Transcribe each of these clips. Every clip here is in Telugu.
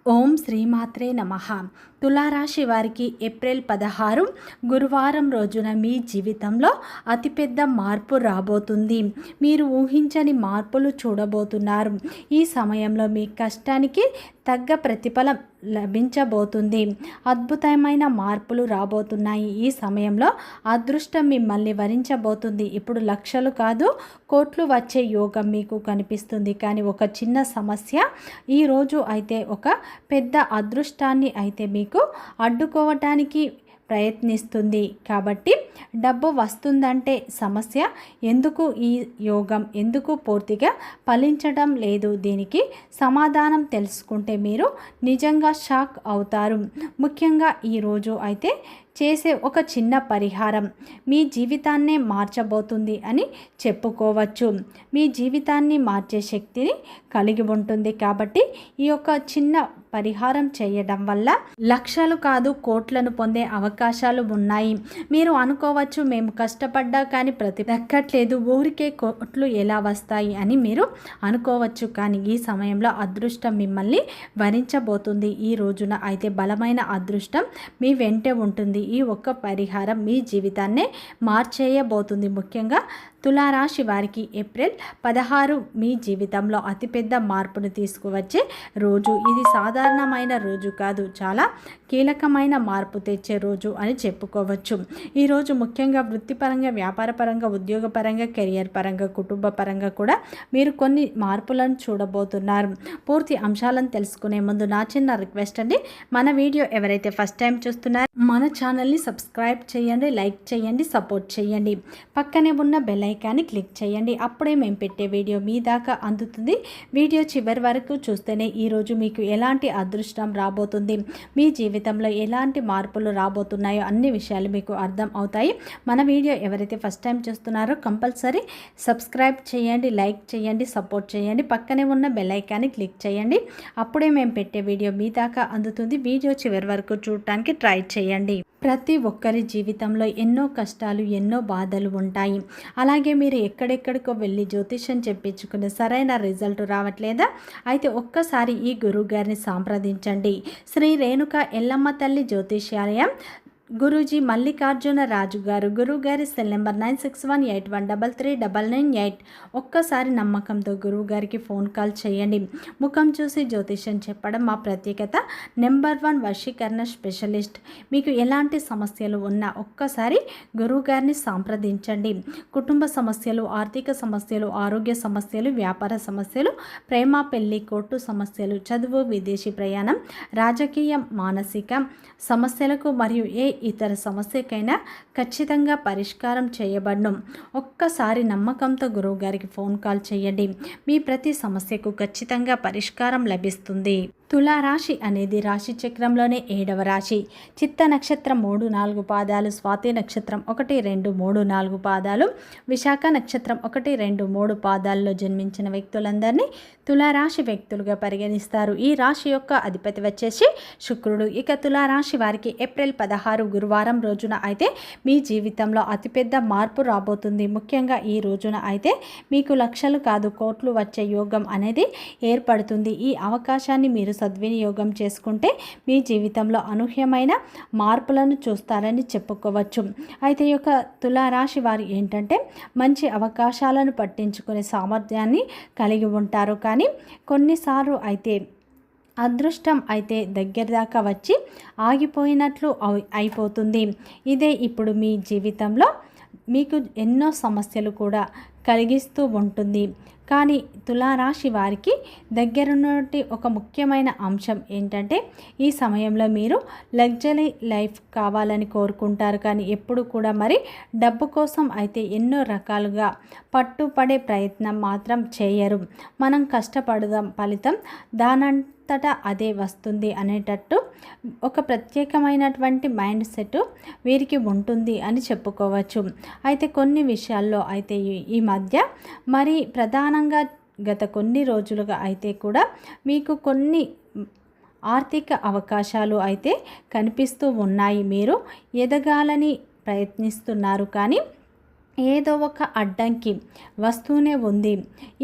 ఓం శ్రీమాత్రే నమః. తులారాశి వారికి ఏప్రిల్ 16 గురువారం రోజున మీ జీవితంలో అతిపెద్ద మార్పు రాబోతుంది. మీరు ఊహించని మార్పులు చూడబోతున్నారు. ఈ సమయంలో మీ కష్టానికి తగ్గ ప్రతిఫలం లభించబోతుంది. అద్భుతమైన మార్పులు రాబోతున్నాయి. ఈ సమయంలో అదృష్టం మిమ్మల్ని వరించబోతుంది. ఇప్పుడు లక్షలు కాదు కోట్లు వచ్చే యోగం మీకు కనిపిస్తుంది. కానీ ఒక చిన్న సమస్య ఈరోజు అయితే ఒక పెద్ద అదృష్టాన్ని అయితే మీకు అడ్డుకోవటానికి ప్రయత్నిస్తుంది. కాబట్టి డబ్బు వస్తుందంటే సమస్య ఎందుకు, ఈ యోగం ఎందుకు పూర్తిగా ఫలించడం లేదు? దీనికి సమాధానం తెలుసుకుంటే మీరు నిజంగా షాక్ అవుతారు. ముఖ్యంగా ఈరోజు అయితే చేసే ఒక చిన్న పరిహారం మీ జీవితాన్నే మార్చబోతుంది అని చెప్పుకోవచ్చు. మీ జీవితాన్ని మార్చే శక్తిని కలిగి ఉంటుంది. కాబట్టి ఈ యొక్క చిన్న పరిహారం చేయడం వల్ల లక్షలు కాదు కోట్లను పొందే అవకాశాలు ఉన్నాయి. మీరు అనుకోవచ్చు, మేము కష్టపడ్డా కానీ దక్కట్లేదు, ఊరికే కోట్లు ఎలా వస్తాయి అని మీరు అనుకోవచ్చు. కానీ ఈ సమయంలో అదృష్టం మిమ్మల్ని వరించబోతుంది. ఈ రోజున అయితే బలమైన అదృష్టం మీ వెంటే ఉంటుంది. ఈ ఒక్క పరిహారం మీ జీవితాన్నే మార్చేయబోతుంది. ముఖ్యంగా తులారాశి వారికి ఏప్రిల్ 16 మీ జీవితంలో అతిపెద్ద మార్పును తీసుకువచ్చే రోజు. ఇది సాధారణమైన రోజు కాదు, చాలా కీలకమైన మార్పు తెచ్చే రోజు అని చెప్పుకోవచ్చు. ఈరోజు ముఖ్యంగా వృత్తిపరంగా, వ్యాపారపరంగా, ఉద్యోగపరంగా, కెరియర్ పరంగా, కుటుంబ పరంగా కూడా మీరు కొన్ని మార్పులను చూడబోతున్నారు. పూర్తి అంశాలను తెలుసుకునే ముందు నా చిన్న రిక్వెస్ట్ అండి, మన వీడియో ఎవరైతే ఫస్ట్ టైం చూస్తున్నారో మన ఛానల్ని సబ్స్క్రైబ్ చేయండి, లైక్ చేయండి, సపోర్ట్ చేయండి. పక్కనే ఉన్న బెల్ ఐకాన్ని క్లిక్ చేయండి. అప్పుడే మేము పెట్టే వీడియో మీ దాకా అందుతుంది. వీడియో చివరి వరకు చూస్తేనే ఈరోజు మీకు ఎలాంటి అదృష్టం రాబోతుంది, మీ జీవితంలో ఎలాంటి మార్పులు రాబోతున్నాయో అన్ని విషయాలు మీకు అర్థం అవుతాయి. మన వీడియో ఎవరైతే ఫస్ట్ టైం చూస్తున్నారో కంపల్సరీ సబ్స్క్రైబ్ చేయండి, లైక్ చేయండి, సపోర్ట్ చేయండి. పక్కనే ఉన్న బెల్ ఐకాన్ని క్లిక్ చేయండి. అప్పుడే మేము పెట్టే వీడియో మీ దాకా అందుతుంది. వీడియో చివరి వరకు చూడటానికి ట్రై చేయండి. ప్రతి ఒక్కరి జీవితంలో ఎన్నో కష్టాలు, ఎన్నో బాధలు ఉంటాయి. అలాగే మీరు ఎక్కడెక్కడికో వెళ్ళి జ్యోతిష్యం చెప్పించుకునే సరైన రిజల్ట్ రావట్లేదా? అయితే ఒక్కసారి ఈ గురువు గారిని సంప్రదించండి. శ్రీ రేణుక ఎల్లమ్మ తల్లి జ్యోతిష్యాలయం, గురూజీ మల్లికార్జున రాజు గారు. గురువుగారి సెల్ నెంబర్ 9681339998. ఒక్కసారి నమ్మకంతో గురువు గారికి ఫోన్ కాల్ చేయండి. ముఖం చూసి జ్యోతిష్యం చెప్పడం మా ప్రత్యేకత. నెంబర్ 1 వశీకరణ స్పెషలిస్ట్. మీకు ఎలాంటి సమస్యలు ఉన్నా ఒక్కసారి గురువు గారిని సంప్రదించండి. కుటుంబ సమస్యలు, ఆర్థిక సమస్యలు, ఆరోగ్య సమస్యలు, వ్యాపార సమస్యలు, ప్రేమ పెళ్లి, కోర్టు సమస్యలు, చదువు, విదేశీ ప్రయాణం, రాజకీయ, మానసిక సమస్యలకు మరియు ఏ ఇతర సమస్యకైనా ఖచ్చితంగా పరిష్కారం చేయబడను. ఒక్కసారి నమ్మకంతో గురువు గారికి ఫోన్ కాల్ చేయండి. మీ ప్రతి సమస్యకు ఖచ్చితంగా పరిష్కారం లభిస్తుంది. తులారాశి అనేది రాశి చక్రంలోనే 7వ రాశి. చిత్త నక్షత్రం 3, 4 పాదాలు, స్వాతి నక్షత్రం 1, 2, 3, 4 పాదాలు, విశాఖ నక్షత్రం 1, 2, 3 పాదాల్లో జన్మించిన వ్యక్తులందరినీ తులారాశి వ్యక్తులుగా పరిగణిస్తారు. ఈ రాశి యొక్క అధిపతి వచ్చేసి శుక్రుడు. ఇక తులారాశి వారికి ఏప్రిల్ 16 గురువారం రోజున అయితే మీ జీవితంలో అతిపెద్ద మార్పు రాబోతుంది. ముఖ్యంగా ఈ రోజున అయితే మీకు లక్షలు కాదు కోట్లు వచ్చే యోగం అనేది ఏర్పడుతుంది. ఈ అవకాశాన్ని మీరు సద్వినియోగం చేసుకుంటే మీ జీవితంలో అనూహ్యమైన మార్పులను చూస్తారని చెప్పుకోవచ్చు. అయితే ఈ యొక్క తులారాశి వారు ఏంటంటే మంచి అవకాశాలను పట్టించుకునే సామర్థ్యాన్ని కలిగి ఉంటారు. కానీ కొన్నిసార్లు అయితే అదృష్టం అయితే దగ్గర దాకా వచ్చి ఆగిపోయినట్లు అయిపోతుంది. ఇదే ఇప్పుడు మీ జీవితంలో మీకు ఎన్నో సమస్యలు కూడా కలిగిస్తూ ఉంటుంది. కానీ తులారాశి వారికి దగ్గరున్నటువంటి ఒక ముఖ్యమైన అంశం ఏంటంటే ఈ సమయంలో మీరు లగ్జరీ లైఫ్ కావాలని కోరుకుంటారు. కానీ ఎప్పుడు కూడా మరి డబ్బు కోసం అయితే ఎన్నో రకాలుగా పట్టుపడే ప్రయత్నం మాత్రం చేయరు. మనం కష్టపడదాం, ఫలితం దానంతటా అదే వస్తుంది అనేటట్టు ఒక ప్రత్యేకమైనటువంటి మైండ్ సెట్ వీరికి ఉంటుంది అని చెప్పుకోవచ్చు. అయితే కొన్ని విషయాల్లో అయితే ఈ మధ్య మరి ప్రధానంగా గత కొన్ని రోజులుగా అయితే కూడా మీకు కొన్ని ఆర్థిక అవకాశాలు అయితే కనిపిస్తూ ఉన్నాయి. మీరు ఎదగాలని ప్రయత్నిస్తున్నారు, కానీ ఏదో ఒక అడ్డంకి వస్తూనే ఉంది.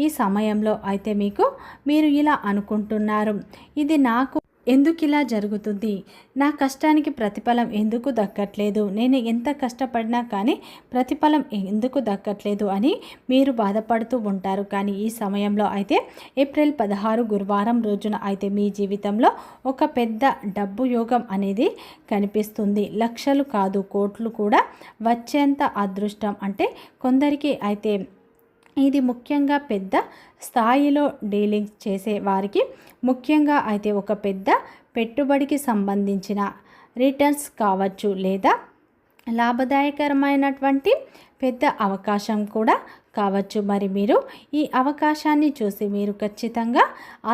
ఈ సమయంలో అయితే మీరు ఇలా అనుకుంటున్నారు, ఇది నాకు ఎందుకు ఇలా జరుగుతుంది, నా కష్టానికి ప్రతిఫలం ఎందుకు దక్కట్లేదు, నేను ఎంత కష్టపడినా కానీ ప్రతిఫలం ఎందుకు దక్కట్లేదు అని మీరు బాధపడుతూ ఉంటారు. కానీ ఈ సమయంలో అయితే ఏప్రిల్ 16 గురువారం రోజున అయితే మీ జీవితంలో ఒక పెద్ద డబ్బు యోగం అనేది కనిపిస్తుంది. లక్షలు కాదు, కోట్లు కూడా వచ్చేంత అదృష్టం. అంటే కొందరికి అయితే ఇది ముఖ్యంగా పెద్ద స్థాయిలో డీలింగ్స్ చేసే వారికి ముఖ్యంగా అయితే ఒక పెద్ద పెట్టుబడికి సంబంధించిన రిటర్న్స్ కావచ్చు, లేదా లాభదాయకరమైనటువంటి పెద్ద అవకాశం కూడా కావచ్చు. మరి మీరు ఈ అవకాశాన్ని చూసి మీరు ఖచ్చితంగా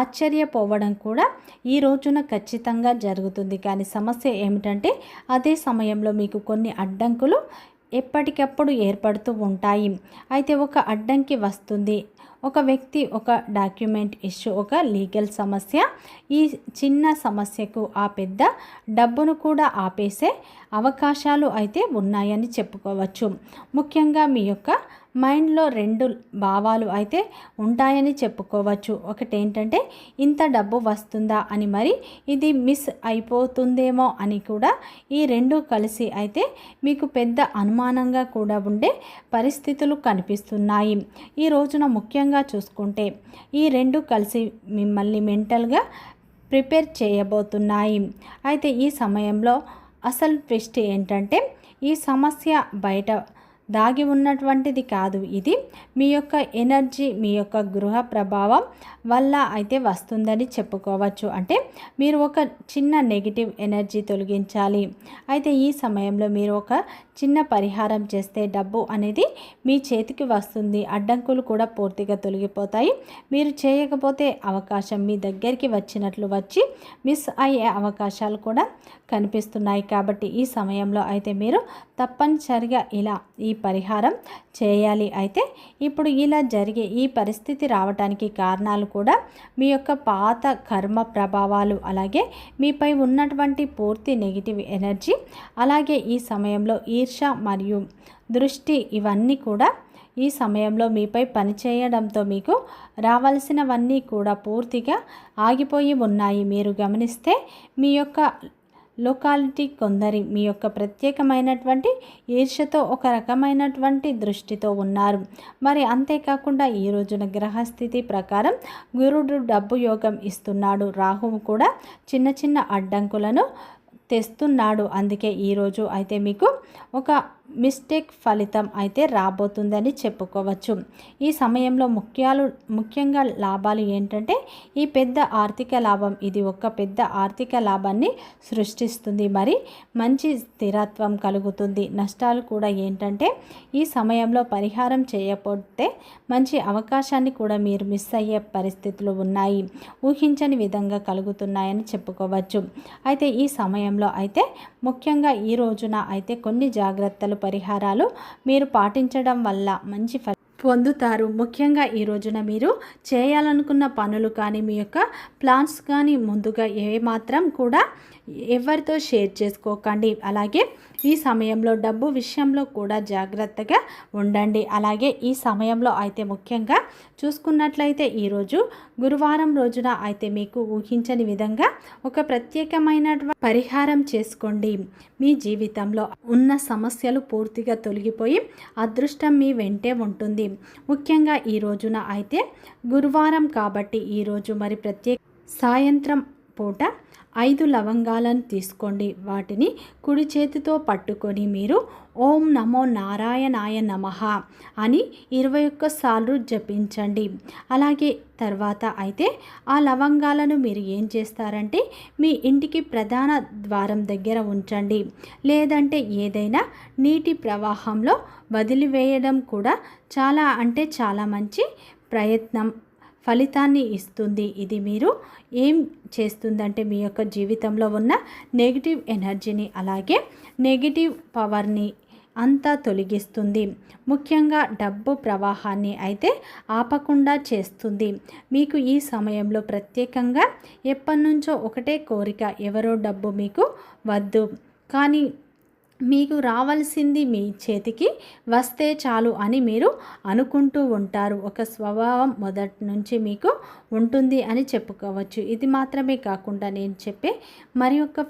ఆశ్చర్యపోవడం కూడా ఈ రోజున ఖచ్చితంగా జరుగుతుంది. కానీ సమస్య ఏమిటంటే అదే సమయంలో మీకు కొన్ని అడ్డంకులు ఎప్పటికప్పుడు ఏర్పడుతూ ఉంటాయి. అయితే ఒక అడ్డంకి వస్తుంది, ఒక వ్యక్తి, ఒక డాక్యుమెంట్ ఇష్యూ, ఒక లీగల్ సమస్య. ఈ చిన్న సమస్యకు ఆ పెద్ద డబ్బును కూడా ఆపేసే అవకాశాలు అయితే ఉన్నాయని చెప్పుకోవచ్చు. ముఖ్యంగా మీ యొక్క మైండ్లో 2 భావాలు అయితే ఉంటాయని చెప్పుకోవచ్చు. ఒకటి ఏంటంటే ఇంత డబ్బు వస్తుందా అని, మరి ఇది మిస్ అయిపోతుందేమో అని కూడా ఈ 2 కలిసి అయితే మీకు పెద్ద అనుమానంగా కూడా ఉండే పరిస్థితులు కనిపిస్తున్నాయి. ఈ రోజున ముఖ్యంగా చూసుకుంటే ఈ 2 కలిసి మిమ్మల్ని మెంటల్గా ప్రిపేర్ చేయబోతున్నాయి. అయితే ఈ సమయంలో అసలు ట్విస్ట్ ఏంటంటే ఈ సమస్య బయట దాగి ఉన్నటువంటిది కాదు, ఇది మీ యొక్క ఎనర్జీ, మీ యొక్క గృహ ప్రభావం వల్ల అయితే వస్తుందని చెప్పుకోవచ్చు. అంటే మీరు ఒక చిన్న నెగిటివ్ ఎనర్జీ తొలగించాలి. అయితే ఈ సమయంలో మీరు ఒక చిన్న పరిహారం చేస్తే డబ్బు అనేది మీ చేతికి వస్తుంది. అడ్డంకులు కూడా పూర్తిగా తొలగిపోతాయి. మీరు చేయకపోతే అవకాశం మీ దగ్గరికి వచ్చినట్లు వచ్చి మిస్ అయ్యే అవకాశాలు కూడా కనిపిస్తున్నాయి. కాబట్టి ఈ సమయంలో అయితే మీరు తప్పనిసరిగా ఇలా ఈ పరిహారం చేయాలి. అయితే ఇప్పుడు ఇలా జరిగే ఈ పరిస్థితి రావడానికి కారణాలు కూడా మీ యొక్క పాత కర్మ ప్రభావాలు, అలాగే మీపై ఉన్నటువంటి పూర్తి నెగిటివ్ ఎనర్జీ, అలాగే ఈ సమయంలో ఈర్ష మరియు దృష్టి, ఇవన్నీ కూడా ఈ సమయంలో మీపై పనిచేయడంతో మీకు రావాల్సినవన్నీ కూడా పూర్తిగా ఆగిపోయి ఉన్నాయి. మీరు గమనిస్తే మీ యొక్క లొకాలిటీ కొందరి మీ యొక్క ప్రత్యేకమైనటువంటి ఈర్ష్యతో ఒక రకమైనటువంటి దృష్టితో ఉన్నారు. మరి అంతేకాకుండా ఈ రోజున గ్రహస్థితి ప్రకారం గురుడు డబ్బు యోగం ఇస్తున్నాడు. రాహువు కూడా చిన్న చిన్న అడ్డంకులను తెస్తున్నాడు. అందుకే ఈరోజు అయితే మీకు ఒక మిస్టేక్ ఫలితం అయితే రాబోతుందని చెప్పుకోవచ్చు. ఈ సమయంలో ముఖ్యంగా లాభాలు ఏంటంటే ఈ పెద్ద ఆర్థిక లాభం, ఇది ఒక పెద్ద ఆర్థిక లాభాన్ని సృష్టిస్తుంది. మరి మంచి స్థిరత్వం కలుగుతుంది. నష్టాలు కూడా ఏంటంటే ఈ సమయంలో పరిహారం చేయకపోతే మంచి అవకాశాన్ని కూడా మీరు మిస్ అయ్యే పరిస్థితులు ఉన్నాయి, ఊహించని విధంగా కలుగుతున్నాయని చెప్పుకోవచ్చు. అయితే ఈ సమయంలో అయితే ముఖ్యంగా ఈ రోజున అయితే కొన్ని జాగ్రత్తలు, పరిహారాలు మీరు పాటించడం వల్ల మంచి పొందుతారు. ముఖ్యంగా ఈ రోజున మీరు చేయాలనుకున్న పనులు కానీ మీ యొక్క ప్లాన్స్ కానీ ముందుగా ఏమాత్రం కూడా ఎవరితో షేర్ చేసుకోకండి. అలాగే ఈ సమయంలో డబ్బు విషయంలో కూడా జాగ్రత్తగా ఉండండి. అలాగే ఈ సమయంలో అయితే ముఖ్యంగా చూసుకున్నట్లయితే ఈరోజు గురువారం రోజున అయితే మీకు ఊహించని విధంగా ఒక ప్రత్యేకమైన పరిహారం చేసుకోండి. మీ జీవితంలో ఉన్న సమస్యలు పూర్తిగా తొలగిపోయి అదృష్టం మీ వెంటే ఉంటుంది. ముఖ్యంగా ఈ రోజున అయితే గురువారం కాబట్టి ఈరోజు మరి సాయంత్రం పూట 5 లవంగాలను తీసుకోండి. వాటిని కుడి చేతితో పట్టుకొని మీరు ఓం నమో నారాయణాయ నమః అని 21 సార్లు జపించండి. అలాగే తర్వాత అయితే ఆ లవంగాలను మీరు ఏం చేస్తారంటే మీ ఇంటికి ప్రధాన ద్వారం దగ్గర ఉంచండి, లేదంటే ఏదైనా నీటి ప్రవాహంలో వదిలివేయడం కూడా చాలా మంచి ప్రయత్నం ఫలితాన్ని ఇస్తుంది. ఇది మీరు ఏం చేస్తుందంటే మీ యొక్క జీవితంలో ఉన్న నెగిటివ్ ఎనర్జీని, అలాగే నెగిటివ్ పవర్ని అంతా తొలగిస్తుంది. ముఖ్యంగా డబ్బు ప్రవాహాన్ని అయితే ఆపకుండా చేస్తుంది. మీకు ఈ సమయంలో ప్రత్యేకంగా ఎప్పటి నుంచో ఒకటే కోరిక, ఎవరో డబ్బు మీకు వద్దు, కానీ మీకు రావాల్సింది మీ చేతికి వస్తే చాలు అని మీరు అనుకుంటూ ఉంటారు. ఒక స్వభావం మొదటి నుంచి మీకు ఉంటుంది అని చెప్పుకోవచ్చు. ఇది మాత్రమే కాకుండా నేను చెప్పే మరి ఒక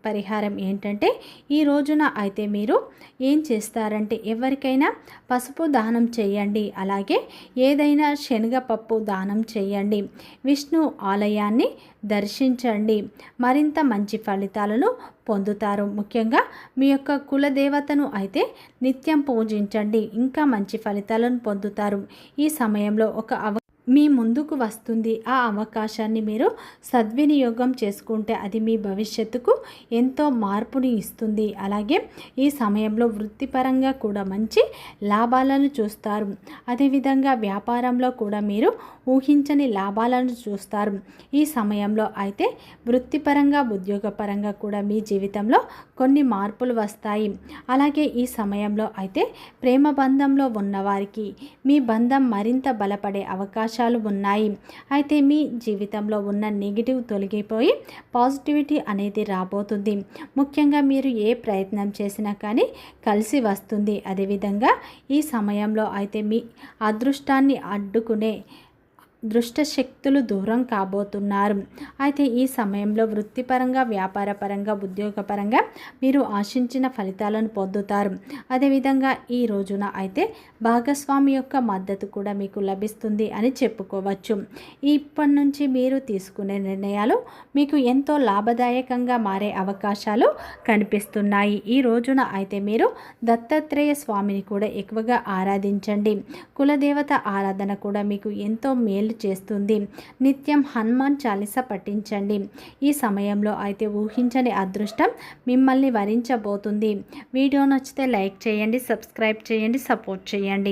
పరిహారం ఏంటంటే, ఈ రోజున అయితే మీరు ఏం చేస్తారంటే, ఎవరికైనా పసుపు దానం చేయండి, అలాగే ఏదైనా శనగపప్పు దానం చేయండి, విష్ణు ఆలయాన్ని దర్శించండి, మరింత మంచి ఫలితాలను పొందుతారు. ముఖ్యంగా మీ యొక్క కులదేవతను అయితే నిత్యం పూజించండి, ఇంకా మంచి ఫలితాలను పొందుతారు. ఈ సమయంలో మీ ముందుకు వస్తుంది. ఆ అవకాశాన్ని మీరు సద్వినియోగం చేసుకుంటే అది మీ భవిష్యత్తుకు ఎంతో మార్పుని ఇస్తుంది. అలాగే ఈ సమయంలో వృత్తిపరంగా కూడా మంచి లాభాలను చూస్తారు. అదేవిధంగా వ్యాపారంలో కూడా మీరు ఊహించని లాభాలను చూస్తారు. ఈ సమయంలో అయితే వృత్తిపరంగా ఉద్యోగపరంగా కూడా మీ జీవితంలో కొన్ని మార్పులు వస్తాయి. అలాగే ఈ సమయంలో అయితే ప్రేమ బంధంలో ఉన్నవారికి మీ బంధం మరింత బలపడే అవకాశాలు ఉన్నాయి. అయితే మీ జీవితంలో ఉన్న నెగిటివ్ తొలగిపోయి పాజిటివిటీ అనేది రాబోతుంది. ముఖ్యంగా మీరు ఏ ప్రయత్నం చేసినా కానీ కలిసి వస్తుంది. అదేవిధంగా ఈ సమయంలో అయితే మీ అదృష్టాన్ని అడ్డుకునే దుష్ట శక్తులు దూరం కాబోతున్నారు. అయితే ఈ సమయంలో వృత్తిపరంగా, వ్యాపారపరంగా, ఉద్యోగపరంగా మీరు ఆశించిన ఫలితాలను పొందుతారు. అదేవిధంగా ఈ రోజున అయితే భాగస్వామి యొక్క మద్దతు కూడా మీకు లభిస్తుంది అని చెప్పుకోవచ్చు. ఇప్పటి నుంచి మీరు తీసుకునే నిర్ణయాలు మీకు ఎంతో లాభదాయకంగా మారే అవకాశాలు కనిపిస్తున్నాయి. ఈ రోజున అయితే మీరు దత్తాత్రేయ స్వామిని కూడా ఎక్కువగా ఆరాధించండి. కులదేవత ఆరాధన కూడా మీకు ఎంతో మేలు చేస్తుంది. నిత్యం హనుమాన్ చాలీసా పఠించండి. ఈ సమయంలో అయితే ఊహించని అదృష్టం మిమ్మల్ని వరించబోతుంది. వీడియో నచ్చితే లైక్ చేయండి, సబ్స్క్రైబ్ చేయండి, సపోర్ట్ చేయండి.